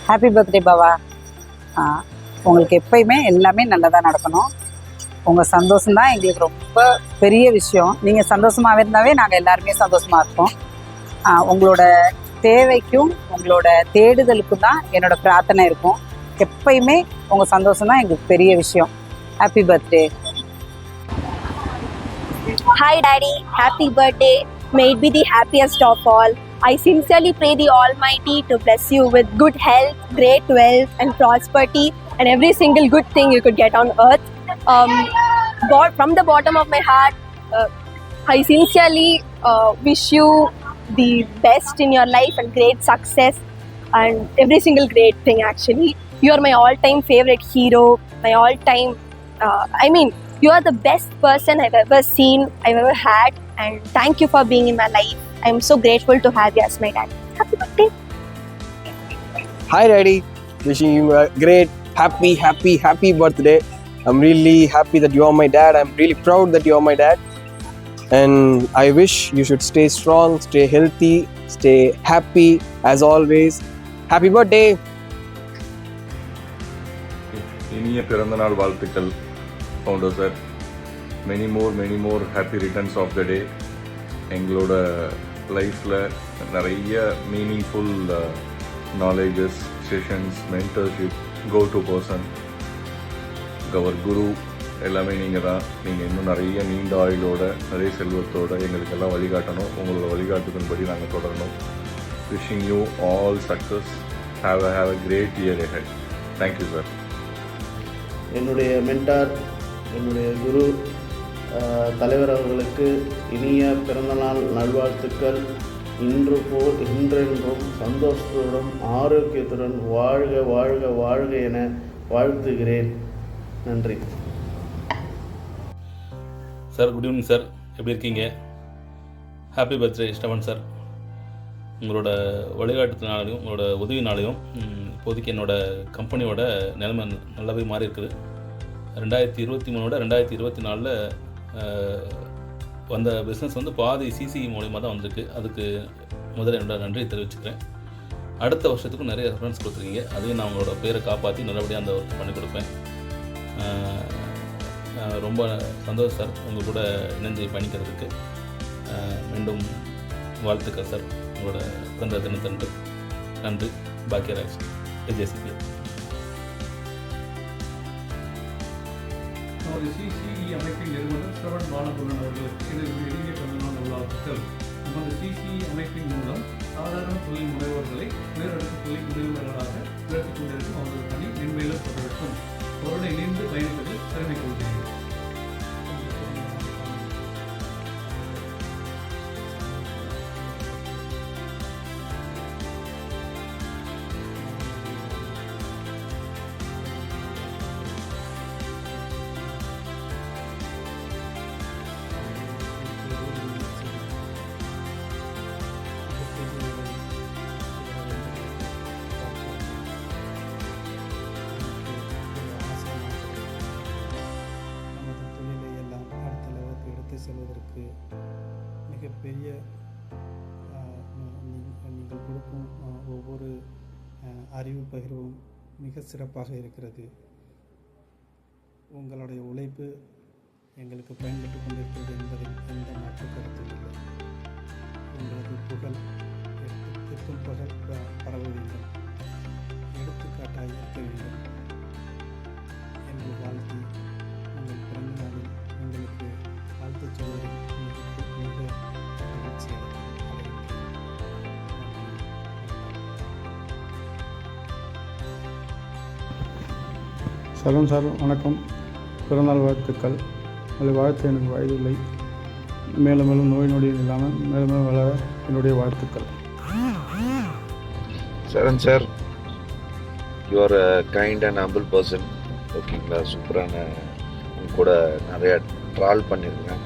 Happy birthday பாவா. உங்களுக்கு எப்பயுமே எல்லாமே நல்லதாக நடக்கணும். உங்கள் சந்தோஷம்தான் எங்களுக்கு ரொம்ப பெரிய விஷயம். நீங்கள் சந்தோஷமாகவே இருந்தாவே நாங்கள் எல்லாருமே சந்தோஷமாக இருப்போம். உங்களோட தேவைக்கும் உங்களோட தேடுதலுக்கும் தான் என்னோட பிரார்த்தனை இருக்கும். எப்பயுமே உங்கள் சந்தோஷம் தான் எங்களுக்கு பெரிய விஷயம். Happy birthday. Hi Daddy, happy birthday. May it be the happiest of all. I sincerely pray the Almighty to bless you with good health, great wealth and prosperity and every single good thing you could get on earth. From the bottom of my heart, I sincerely wish you the best in your life and great success and every single great thing actually. You are my all-time favorite hero, my all-time, you are the best person I've ever seen, I've ever had, and thank you for being in my life. I'm so grateful to have you as my dad. Happy birthday. Hi Daddy, wishing you a great, happy birthday. I'm really happy that you are my dad. I'm really proud that you are my dad. And I wish you should stay strong, stay healthy, stay happy as always. Happy birthday. இனிய பிறந்தநாள் வாழ்த்துக்கள் founder sir. Many more happy returns of the day. எங்களோட லைஃப்பில் நிறைய meaningful knowledges, sessions, mentorship, go to person, our guru எல்லாமே நீங்கள் தான். நீங்கள் இன்னும் நிறைய நீண்ட ஆயுளோட, நிறைய செல்வத்தோடு எங்களுக்கெல்லாம் வழிகாட்டணும். உங்களோட வழிகாட்டுதன்படி நாங்கள் தொடரணும். Wishing you all success. Have a great year ahead. Thank you sir. என்னுடைய மென்டார், என்னுடைய குரு தலைவர் அவர்களுக்கு இனிய பிறந்தநாள் நல்வாழ்த்துக்கள். இன்று போல் இன்றென்றும் சந்தோஷத்துடன் ஆரோக்கியத்துடன் வாழ்க வாழ்க வாழ்க என வாழ்த்துகிறேன். நன்றி சார். குட் ஈவினிங் சார், எப்படி இருக்கீங்க? Happy birthday ஸ்டவன் sir. உங்களோட வழிகாட்டுனாலையும் உங்களோட உதவினாலையும் இப்போதைக்கு என்னோடய கம்பெனியோட நிலைமை நல்லாவே மாறி இருக்குது. 2023 2024 வந்த பிஸ்னஸ் பாதி சிசி மூலிமா தான் வந்திருக்கு. அதுக்கு முதல்ல என்னோட நன்றியை தெரிவிச்சுக்கிறேன். அடுத்த வருஷத்துக்கும் நிறைய ரெஃபரன்ஸ் கொடுத்துருக்கீங்க. அதையும் நான் உங்களோட பேரை காப்பாற்றி நல்லபடியாக அந்த ஒர்க் பண்ணி கொடுப்பேன். ரொம்ப சந்தோஷம் சார் உங்கள் கூட இணைஞ்சு பண்ணிக்கிறதுக்கு. மீண்டும் வாழ்த்துக்கள் சார் உங்களோட பிறந்த தினத்தன்று. நன்றி. பாக்கியராஜ், விஜயசிபி. நமது சிசிஇ அமைப்பின் நிறுவனர் ஸ்ரவன் பாலகுருன் அவர்களுக்கு எனது இனிய பிறந்தநாள் நல்வாழ்த்துக்கள். நமது சிசிஇ அமைப்பின் மூலம் சாதாரண தொழில் முனைவோர்களை உயரடுக்கு தொழில் முனைவர்களாக உயர்த்திக் கொண்டிருக்கும் அவர்கள் பணி மென்மேலும் தொடரட்டும். அவருடன் இணைந்து பயணிப்பதில் பெருமை கொள்கிறேன். செல்வதற்கு மிகப்பெரிய நீங்கள் கொடுக்கும் ஒவ்வொரு அறிவு பகிர்வும் மிக சிறப்பாக இருக்கிறது. உங்களுடைய உழைப்பு எங்களுக்கு பயன்பட்டு கொண்டிருக்கிறது என்பதில் எந்த மாற்று கருத்தும் இல்லை. உங்களது புகழ் எட்டுக்கும் புகழ் பரவ வேண்டும், எடுத்துக்காட்டாக இருக்க வேண்டும் என்று வாழ்த்தி உங்கள் பிறந்த நாளில் உங்களுக்கு வாழ்த்து சொல்வதில் மிக மகிழ்ச்சி அடைகிறேன். சலூன் சார் வணக்கம். பிறந்தநாள் வாழ்த்துக்கள். உங்களை வாழ்த்து எனக்கு வயதில்லை. மேலும் மேலும் நோய் நொடியும் இல்லாமல் மேலும் மேலும் வளர என்னுடைய வாழ்த்துக்கள். Saran sir, you are a kind and humble person. ஓகேங்களா? சூப்பரான உங்க கூட நிறைய ட்ராவல் பண்ணியிருக்கேன்.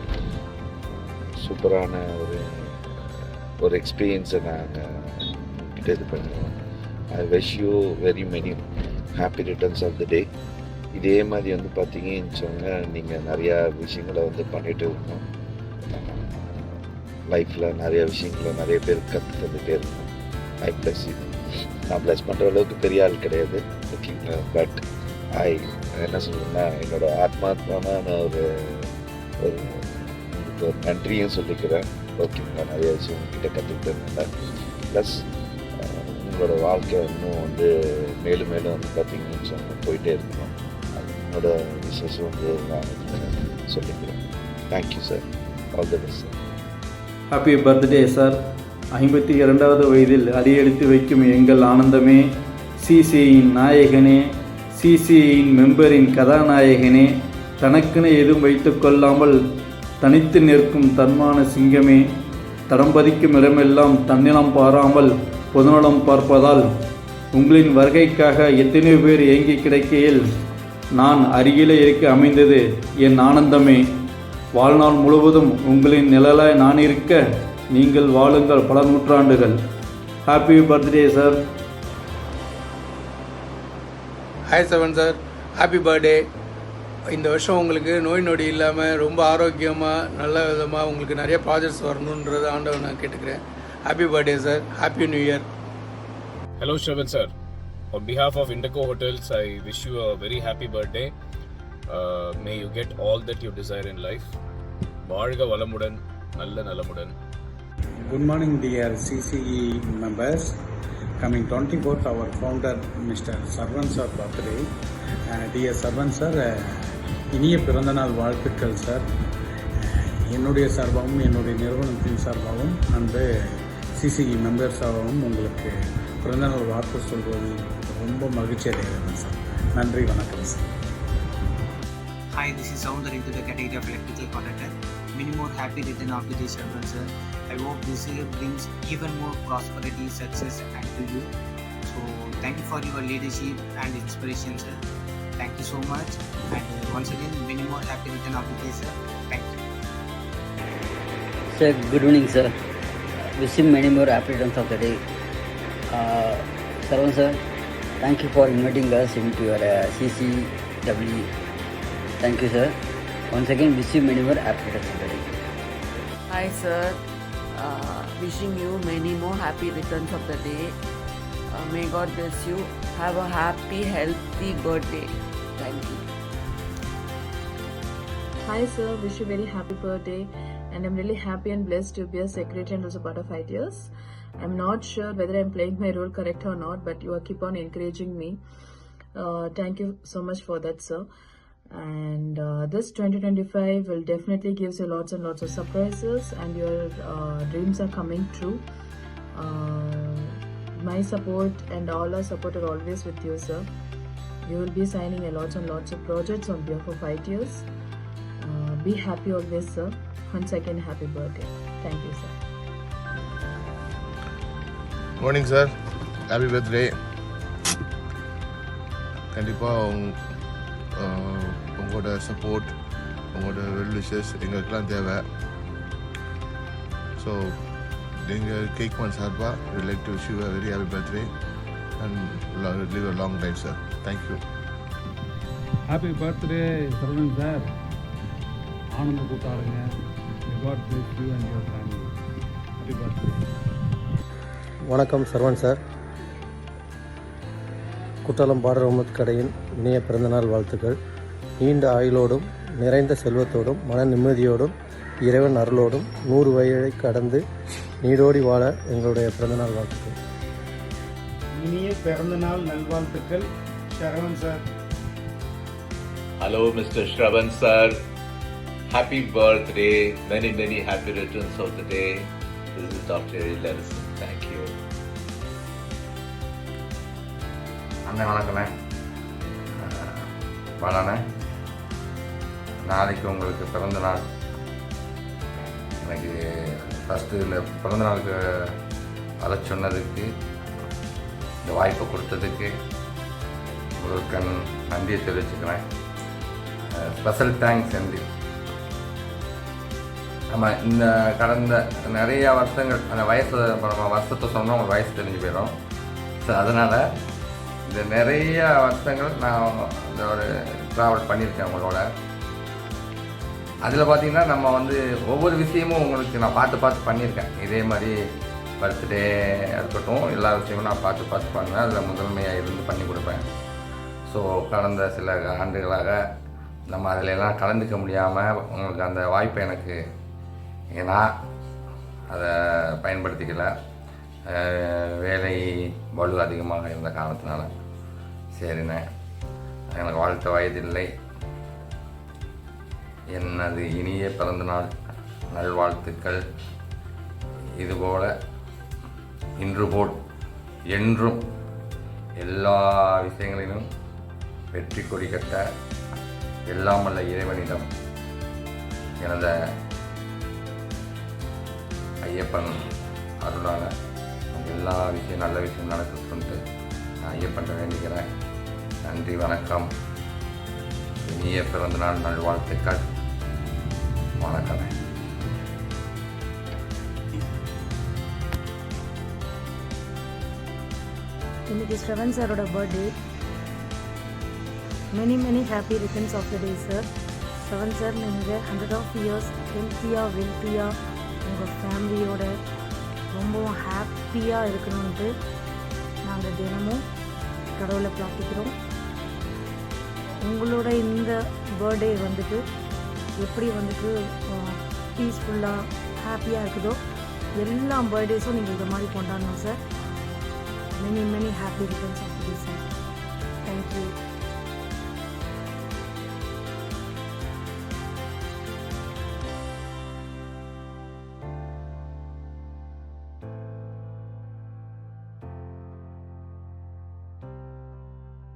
சூப்பரான ஒரு எக்ஸ்பீரியன்ஸை நாங்கள் கிட்ட இது பண்ணுவோம். I wish you very many happy returns of the day. இதே மாதிரி பார்த்தீங்கன்னு சொன்னால் நீங்கள் நிறையா விஷயங்களை பண்ணிகிட்டு இருக்கணும். லைஃப்பில் நிறைய விஷயங்களை நிறைய பேர் கற்றுக்கிட்டே இருக்கணும். ஐ பிளஸ் யூ. நான் ப்ளஸ் பண்ணுற அளவுக்கு பெரிய ஆள் கிடையாது, ஓகேங்களா. பட் என்ன சொல்கிறேன்னா, என்னோட ஆத்மாத்மான ஒரு உங்களுக்கு ஒரு நன்றியும் சொல்லிக்கிறேன், ஓகேங்களா. நிறைய விஷயம் உங்ககிட்ட கற்றுக்கிட்டதுனால. ப்ளஸ் உங்களோட வாழ்க்கை இன்னும் வந்து மேலும் மேலும் வந்து பார்த்தீங்கன்னு சொன்னால் போயிட்டே இருக்கணும். அது என்னோட விசேஷம் வந்து நான் சொல்லிக்கிறேன். Thank you sir, all the best sir. Happy birthday sir. 52வது வயதில் அடியெடுத்து வைக்கும் எங்கள் ஆனந்தமே, சிசியின் நாயகனே, சிசியின் மெம்பரின் கதாநாயகனே, தனக்குன்னு எதுவும் வைத்து கொள்ளாமல் தனித்து நிற்கும் தன்மான சிங்கமே, தடம்பதிக்கும் இடமெல்லாம் தன்னிலம் பாராமல் பொதுநலம் பார்ப்பதால் உங்களின் வருகைக்காக எத்தனையோ பேர் ஏங்கி கிடைக்கையில் நான் அருகிலே இருக்க அமைந்தது என் ஆனந்தமே. வாழ்நாள் முழுவதும் உங்களின் நிழலாய் நான் இருக்க நீங்கள் வாழுங்கள் பல நூற்றாண்டுகள். Happy birthday sir. Hi seven sir, happy birthday. இந்த வருஷம் உங்களுக்கு நோய் நொடி இல்லாமல் ரொம்ப ஆரோக்கியமாக நல்ல விதமாக உங்களுக்கு நிறைய ப்ராஜெக்ட்ஸ் வரணுன்றது ஆண்டவன் நான் கேட்டுக்கிறேன். Happy birthday sir, happy new year. Hello Shravan sir, on behalf of Indigo Hotels I wish you a very happy birthday. May you get all that you desire in life. வாழ்க வளமுடன், நல்ல நலமுடன். Good morning dear CCE members. Coming 24th our founder Mr. Sarvan sir birthday. Dear Sarvan sir, இனிய பிறந்தநாள் வாழ்த்துக்கள் sir. என்னுடைய சார்பாகவும் என்னுடைய நிறுவனத்தின் சார்பாகவும் அன்பு சிசிஇ மெம்பர்ஸாகவும் உங்களுக்கு பிறந்தநாள் வாழ்த்து சொல்வது ரொம்ப மகிழ்ச்சி அடைகிறேன் சார். நன்றி, வணக்கம் sir. Hi, this is Soundar into the category of electrical contractor. Many more happy return of the day, Sharvan sir. I hope this year brings even more prosperity, success and to you. So thank you for your leadership and inspiration, sir. Thank you so much. And once again, many more happy return of the day, sir. Thank you. Sir, good evening, sir. Wish you many more happy returns of the day. Sarvan sir, thank you for inviting us into your CCW. Thank you, sir. Once again, wish you many more happy returns of the day. Hi, sir. Wishing you many more happy returns of the day. May God bless you. Have a happy, healthy birthday. Thank you. Hi, sir. Wish you very happy birthday. And I'm really happy and blessed to be a secretary and also part of ITS. I'm not sure whether I'm playing my role correct or not, but you are keep on encouraging me. Thank you so much for that, sir. And this 2025 will definitely give you lots and lots of surprises, and your dreams are coming true. My support and all our support are always with you, sir. You will be signing a lots and lots of projects on behalf of ITS. Be happy always, sir. Once again, happy birthday. Thank you, sir. Morning, sir. Happy birthday. கண்டிப்பாக உங்களோட support, உங்களோட well wishes எங்களுக்கெல்லாம் தேவை. So நீங்கள் கேக் ஒன் சார்பாக we like to wish you a very happy birthday and live a long life sir. Thank you. Happy birthday Saravanan sir. ஆனந்த கூட்டாருங்க. God bless you and your family. Happy birthday. வணக்கம் சரவண் சார். குற்றாலம் பார்டர் அஹமத் கடையின் இனிய பிறந்தநாள் வாழ்த்துக்கள். நீண்ட ஆயுளோடும் நிறைந்த செல்வத்தோடும் மன நிம்மதியோடும் இறைவன் அருளோடும் 100 வயதை கடந்து நீடோடி வாழ எங்களுடைய பிறந்தநாள் வாழ்த்துக்கள். இனிய பிறந்தநாள் நல்வாழ்த்துக்கள் Saravanan sir. Hello Mr. Shravan sir. Happy birthday. Many happy returns of the day. This is Dr. Eddie Larison. Thank you. அண்ணே வணக்கண்ணே. வாழண்ணே, நாளைக்கு உங்களுக்கு பிறந்த நாள். எனக்கு ஃபஸ்ட்டு இதில் பிறந்த நாளுக்கு வர சொன்னதுக்கு, இந்த வாய்ப்பை கொடுத்ததுக்கு உங்களுக்கு நன்றியை தெரிவிச்சுக்கிறேன். ஸ்பெஷல் தேங்க்ஸ் என்டி. நம்ம இந்த கடந்த நிறையா வருஷங்கள் அந்த வயசு நம்ம வருஷத்தை சொன்னால் உங்களுக்கு வயசு தெரிஞ்சு போயிடும். ஸோ அதனால் இந்த நிறைய வருஷங்கள் நான் இந்த ஒரு ட்ராவல் பண்ணியிருக்கேன் உங்களோட. அதில் பார்த்திங்கன்னா நம்ம வந்து ஒவ்வொரு விஷயமும் உங்களுக்கு நான் பார்த்து பண்ணியிருக்கேன். இதே மாதிரி பர்த்டே இருக்கட்டும் எல்லா விஷயமும் நான் பார்த்து பண்ணுவேன். அதில் முதன்மையாக இருந்து பண்ணி கொடுப்பேன். ஸோ கடந்த சில ஆண்டுகளாக நம்ம அதிலெல்லாம் கலந்துக்க முடியாமல் உங்களுக்கு அந்த வாய்ப்பை எனக்கு ஏன்னா அதை பயன்படுத்திக்கல. வேலை பளு அதிகமாக இருந்த காரணத்தினால சரிண்ணே எனக்கு வாழ்த்த வயதில்லை. எனது இனிய பிறந்தநாள் நல்வாழ்த்துக்கள். இதுபோல் இன்று போல் என்றும் எல்லா விஷயங்களிலும் வெற்றி கொடி கட்ட எல்லாம் வல்ல இறைவனிடம் எனது ஐயப்பன் அருளால் எல்லா விஷயம் நல்ல விஷயம் நடக்குதுன்ட்டு நான் ஐயப்பன் வேண்டிக்கிறேன். நன்றி, வணக்கம். இனிய பிறந்தநாள் நல்வாழ்த்துக்கள். வணக்கம். இன்னைக்கு ஸ்ரவன் சாரோட birthday. Many happy returns of the day sir. Shravan sir நீங்கள் 100 of years ஹெல்த்தியாக வெல்த்தியாக உங்கள் ஃபேமிலியோட ரொம்பவும் ஹாப்பியாக இருக்கணுன்ட்டு நாங்கள் தினமும் கடவுளை பிரார்த்திக்கிறோம். உங்களோட இந்த பர்த்டே வந்துட்டு எப்படி வந்துட்டு பீஸ்ஃபுல்லாக ஹாப்பியாக இருக்குதோ எல்லா பர்த்டேஸும் நீங்கள் இது மாதிரி கொண்டாடணும் sir. Many happy returns of the day sir. Thank you.